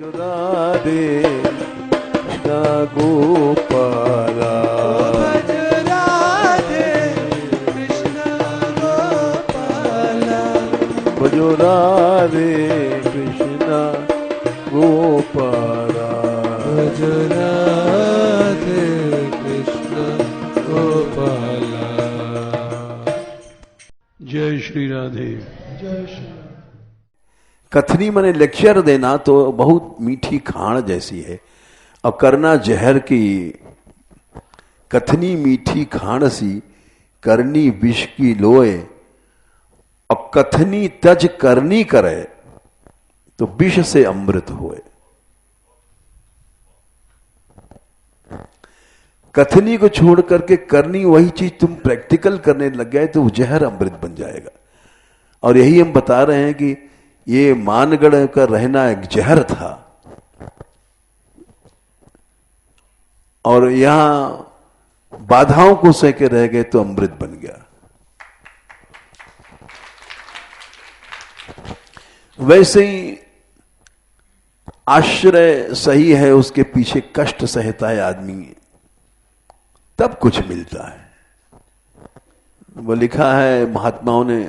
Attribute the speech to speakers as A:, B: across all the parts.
A: राधे कृष्ण गोपाला
B: भज राधे कृष्ण गोपाला
A: भजो राधे कृष्ण गोपाला
B: भज राधे कृष्ण गोपाला।
A: जय श्री राधे।
B: जय श्री
A: कथनी मने लेक्चर देना तो बहुत मीठी खाण जैसी है और करना जहर की। कथनी मीठी खाण सी करनी विष की लोए और कथनी तज करनी करे तो विष से अमृत होए। कथनी को छोड़ करके करनी वही चीज तुम प्रैक्टिकल करने लग गए तो जहर अमृत बन जाएगा। और यही हम बता रहे हैं कि ये मानगढ़ का रहना एक जहर था और यहां बाधाओं को सह के रह गए तो अमृत बन गया। वैसे ही आश्रय सही है, उसके पीछे कष्ट सहता है आदमी, तब कुछ मिलता है। वो लिखा है महात्माओं ने,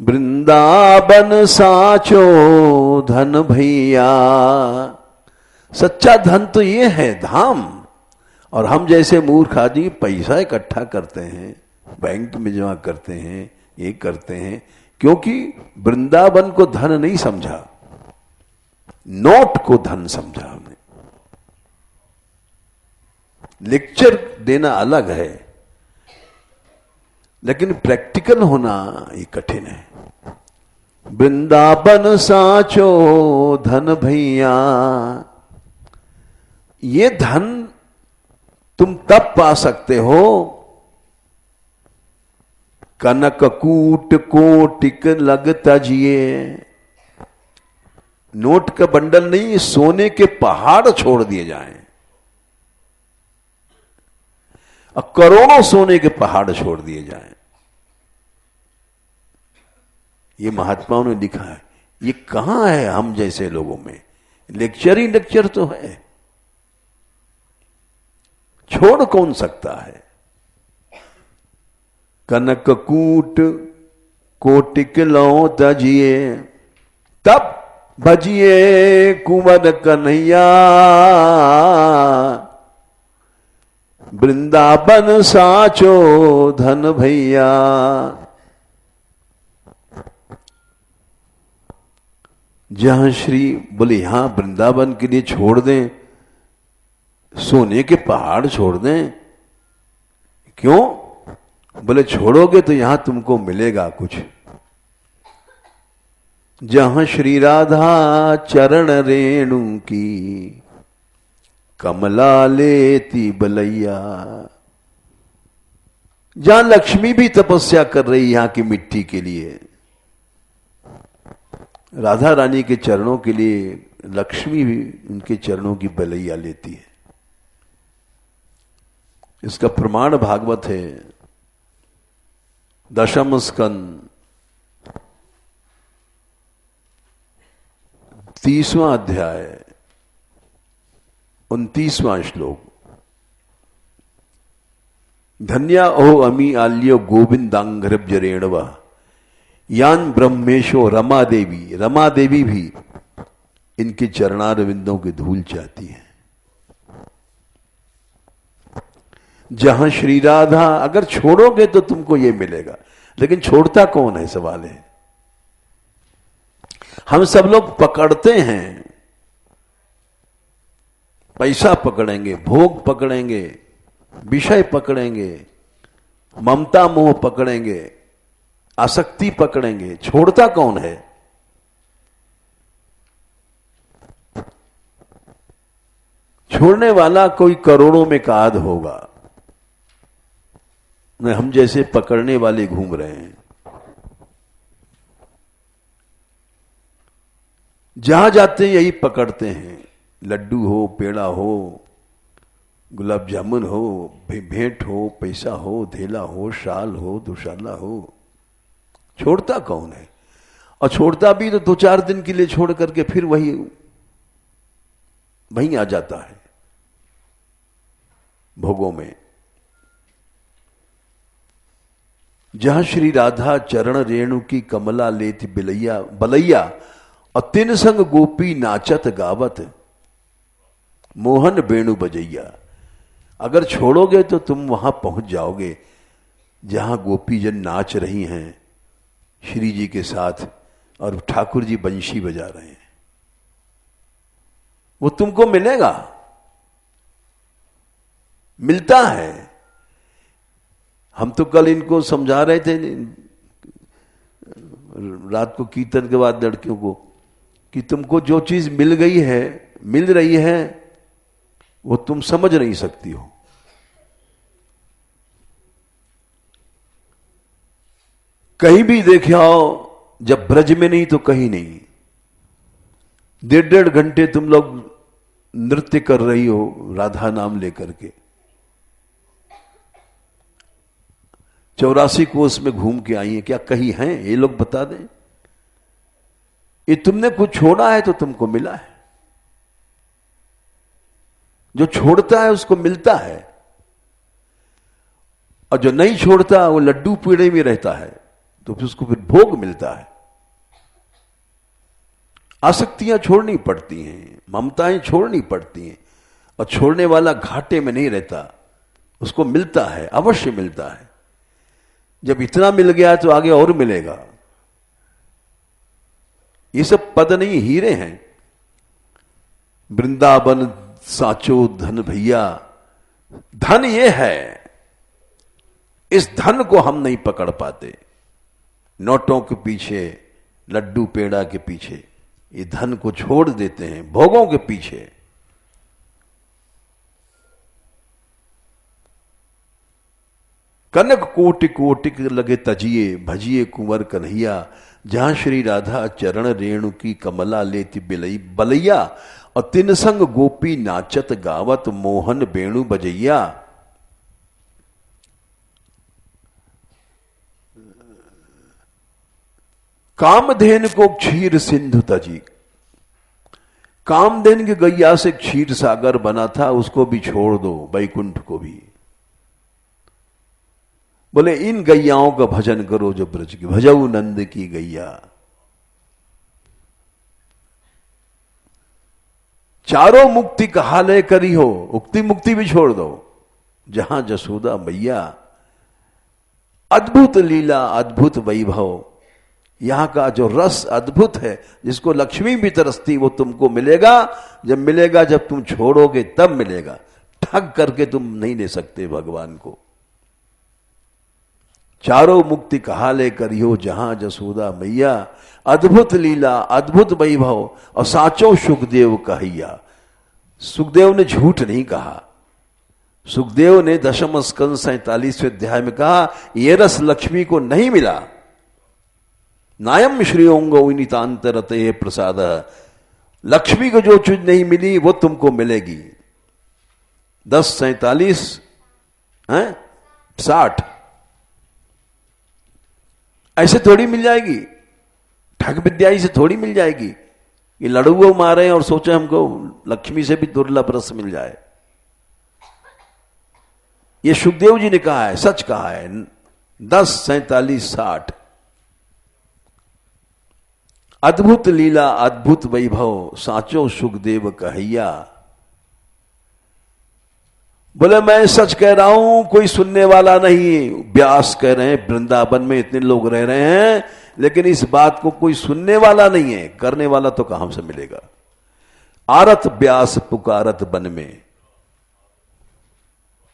A: वृंदावन साचो धन भैया। सच्चा धन तो ये है धाम। और हम जैसे मूर्ख आदमी पैसा इकट्ठा करते हैं, बैंक में जमा करते हैं, ये करते हैं, क्योंकि वृंदावन को धन नहीं समझा, नोट को धन समझा हमने। लेक्चर देना अलग है, लेकिन प्रैक्टिकल होना ये कठिन है। वृंदावन साचो धन भैया, ये धन तुम तब पा सकते हो कनक कूट कोटिक लग तजिए। नोट का बंडल नहीं, सोने के पहाड़ छोड़ दिए जाएं और करोड़ों सोने के पहाड़ छोड़ दिए जाएं। ये महात्माओं ने लिखा है। ये कहां है हम जैसे लोगों में? लेक्चर ही लेक्चर तो है, छोड़ कौन सकता है? कनक कूट कोटिक लो तजिए, तब भजिए कुंवर कन्हैया। वृंदावन साचो धन भैया। जहां श्री बोले यहां वृंदावन के लिए छोड़ दें, सोने के पहाड़ छोड़ दें। क्यों? बोले छोड़ोगे तो यहां तुमको मिलेगा कुछ। जहां श्री राधा चरण रेणु की कमला लेती बलैया। जहां लक्ष्मी भी तपस्या कर रही यहां की मिट्टी के लिए, राधा रानी के चरणों के लिए लक्ष्मी भी उनके चरणों की बलैया लेती है। इसका प्रमाण भागवत है, दशम स्कंद 30वां अध्याय 29वां श्लोक। धन्या ओ अमी आल्यो गोविंदांग्रब्जरेणवा यान ब्रह्मेशो रमा देवी। रमा देवी भी इनके चरणारविंदों की धूल चाहती है। जहां श्री राधा, अगर छोड़ोगे तो तुमको ये मिलेगा, लेकिन छोड़ता कौन है सवाल है। हम सब लोग पकड़ते हैं, पैसा पकड़ेंगे, भोग पकड़ेंगे, विषय पकड़ेंगे, ममता मोह पकड़ेंगे, आसक्ति पकड़ेंगे, छोड़ता कौन है? छोड़ने वाला कोई करोड़ों में काद होगा, हम जैसे पकड़ने वाले घूम रहे हैं। जहां जाते हैं यही पकड़ते हैं, लड्डू हो, पेड़ा हो, गुलाब जामुन हो, भेंट हो, पैसा हो, धेला हो, शाल हो, दुशाला हो। छोड़ता कौन है? और छोड़ता भी तो 2-4 दिन के लिए छोड़ करके फिर वही वहीं आ जाता है भोगों में। जहां श्री राधा चरण रेणु की कमला लेत बिलैया बलैया और तिन संग गोपी नाचत गावत मोहन वेणु बजैया। अगर छोड़ोगे तो तुम वहां पहुंच जाओगे जहां गोपीजन नाच रही हैं श्री जी के साथ और ठाकुर जी बंशी बजा रहे हैं, वो तुमको मिलेगा, मिलता है। हम तो कल इनको समझा रहे थे रात को कीर्तन के बाद लड़कियों को कि तुमको जो चीज मिल गई है, मिल रही है, वो तुम समझ नहीं सकती हो। कहीं भी देखे आओ, जब ब्रज में नहीं तो कहीं नहीं। 1.5 घंटे तुम लोग नृत्य कर रही हो राधा नाम लेकर के, 84 कोस में घूम के आई है, क्या कहीं हैं? ये लोग बता दें। ये तुमने कुछ छोड़ा है तो तुमको मिला है। जो छोड़ता है उसको मिलता है, और जो नहीं छोड़ता वो लड्डू पीड़े में रहता है, तो फिर उसको फिर भोग मिलता है। आसक्तियां छोड़नी पड़ती हैं, ममताएं छोड़नी पड़ती हैं, और छोड़ने वाला घाटे में नहीं रहता, उसको मिलता है, अवश्य मिलता है। जब इतना मिल गया तो आगे और मिलेगा। ये सब पद नहीं, हीरे हैं। वृंदावन साचो धन भैया, धन ये है। इस धन को हम नहीं पकड़ पाते, नोटों के पीछे, लड्डू पेड़ा के पीछे ये धन को छोड़ देते हैं, भोगों के पीछे। कनक कोटिक कोटिक लगे तजिए, भजिए कुंवर कन्हैया। जहां श्री राधा चरण रेणु की कमला लेती बिलई बलैया, और तिन संग गोपी नाचत गावत मोहन वेणु बजैया। कामधेन को क्षीर सिंधु तजी, कामधेन की गैया से क्षीर सागर बना था, उसको भी छोड़ दो, बैकुंठ को भी। बोले इन गैयाओं का भजन करो जो ब्रज की, भजऊ नंद की गैया। चारों मुक्ति कहा ले करी हो, उक्ति मुक्ति भी छोड़ दो, जहां जसोदा मैया। अद्भुत लीला, अद्भुत वैभव, यहां का जो रस अद्भुत है, जिसको लक्ष्मी भी तरसती, वो तुमको मिलेगा। जब मिलेगा, जब तुम छोड़ोगे तब मिलेगा। ठग करके तुम नहीं ले सकते भगवान को। चारों मुक्ति कहा ले करियो जहां जसोदा मैया। अद्भुत लीला, अद्भुत वैभव, और साचो सुखदेव कहिया। सुखदेव ने झूठ नहीं कहा। सुखदेव ने दशम स्कंद 47वें अध्याय में कहा, ये रस लक्ष्मी को नहीं मिला। नायम श्रेयोंगो विनीतांतरते प्रसाद। लक्ष्मी को जो चीज नहीं मिली वो तुमको मिलेगी। 10:47 60 ऐसे थोड़ी मिल जाएगी, ठग विद्याई से थोड़ी मिल जाएगी। ये लड़ुओं मारे और सोचे हमको लक्ष्मी से भी दुर्लभ रस मिल जाए। ये सुखदेव जी ने कहा है, सच कहा है। 10:47-60 अद्भुत लीला, अद्भुत वैभव, साचो सुखदेव कहैया। बोले मैं सच कह रहा हूं, कोई सुनने वाला नहीं। व्यास कह रहे हैं वृंदावन में इतने लोग रह रहे हैं, लेकिन इस बात को कोई सुनने वाला नहीं है। करने वाला तो कहां से मिलेगा। आरत व्यास पुकारत बन में,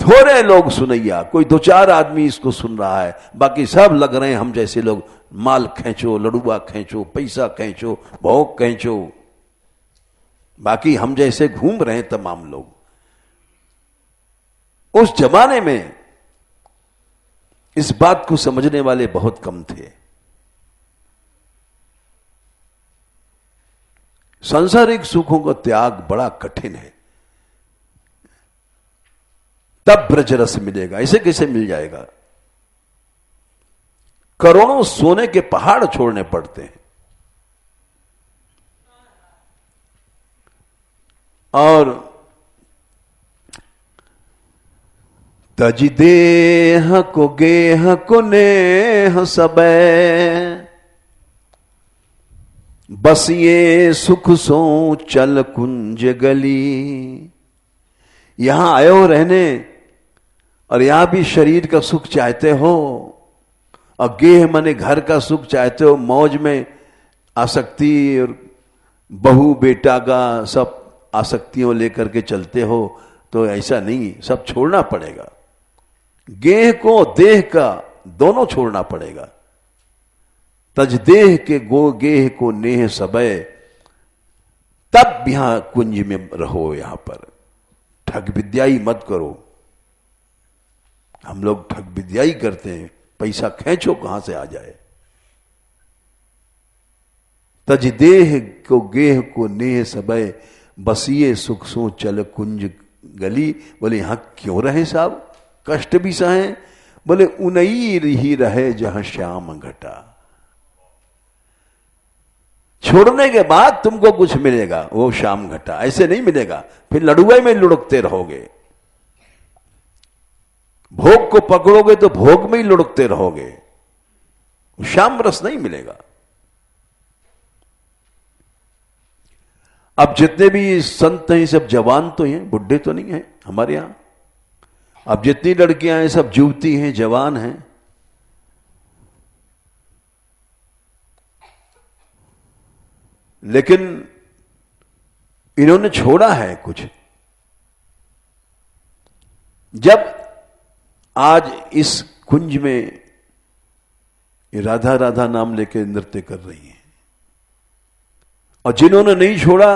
A: थोड़े लोग सुनैया, कोई 2-4 आदमी इसको सुन रहा है, बाकी सब लग रहे हैं हम जैसे लोग, माल खींचो, लड़ुआ खींचो, पैसा खींचो, भोग खींचो। बाकी हम जैसे घूम रहे हैं तमाम लोग। उस जमाने में इस बात को समझने वाले बहुत कम थे। सांसारिक सुखों का त्याग बड़ा कठिन है, तब ब्रज रस मिलेगा। इसे कैसे मिल जाएगा? करोड़ों सोने के पहाड़ छोड़ने पड़ते हैं। और तज देह को गेह को नेह सबे, बस ये सुख सो चल कुंज गली। यहां आए हो रहने और यहां भी शरीर का सुख चाहते हो, और गेह माने घर का सुख चाहते हो, मौज में आसक्ति और बहू बेटा का सब आसक्तियों लेकर के चलते हो, तो ऐसा नहीं, सब छोड़ना पड़ेगा। गेह को देह का दोनों छोड़ना पड़ेगा। तज देह के गो गेह को नेह सबे, तब यहां कुंज में रहो। यहां पर ठग विद्याई मत करो। हम लोग ठग विद्याई करते हैं, पैसा खींचो कहां से आ जाए। तज देह को गेह को नेह सबे, बसिए सुख सो चल कुंज गली। बोले यहां क्यों रहे साहब, कष्ट भी सहे। बोले उनई ही रहे जहां श्याम घटा। छोड़ने के बाद तुमको कुछ मिलेगा, वो श्याम घटा, ऐसे नहीं मिलेगा। फिर लड़ुआई में लुढ़कते रहोगे। भोग को पकड़ोगे तो भोग में ही लुढ़कते रहोगे, श्याम रस नहीं मिलेगा। अब जितने भी संत हैं सब जवान तो हैं, बुढ़े तो नहीं हैं हमारे यहां। अब जितनी लड़कियां हैं सब युवती हैं, जवान हैं। लेकिन इन्होंने छोड़ा है कुछ। जब आज इस कुंज में राधा राधा नाम लेकर नृत्य कर रही हैं, और जिन्होंने नहीं छोड़ा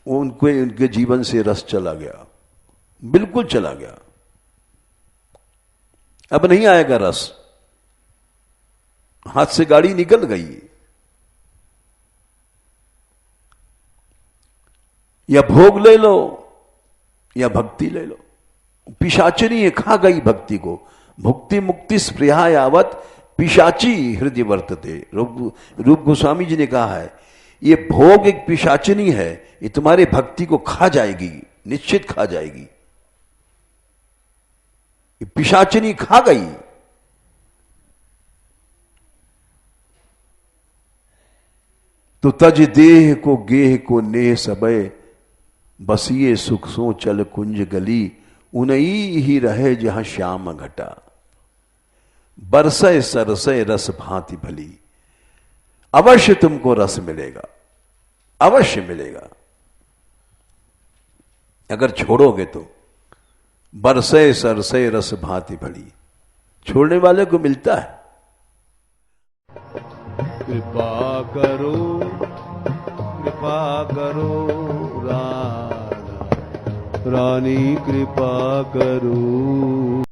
A: उनको उनके जीवन से रस चला गया, बिल्कुल चला गया। अब नहीं आएगा रस, हाथ से गाड़ी निकल गई। या भोग ले लो या भक्ति ले लो। पिशाचिनी है, खा गई भक्ति को। भुक्ति मुक्ति स्पृहा यावत पिशाची हृदय वर्तते। रूप गोस्वामी जी ने कहा है ये भोग एक पिशाचिनी है, ये तुम्हारे भक्ति को खा जाएगी, निश्चित खा जाएगी। ये पिशाचिनी खा गई। तो तज देह को गेह को नेह सबे, बसिए सुख सो चल कुंज गली। उनई ही रहे जहां श्याम घटा, बरसे सरसे रस भांति भली। अवश्य तुमको रस मिलेगा, अवश्य मिलेगा अगर छोड़ोगे तो। बरसे सरसे रस भांति भली, छोड़ने वाले को मिलता है।
B: कृपा करो राधा रानी, कृपा करो।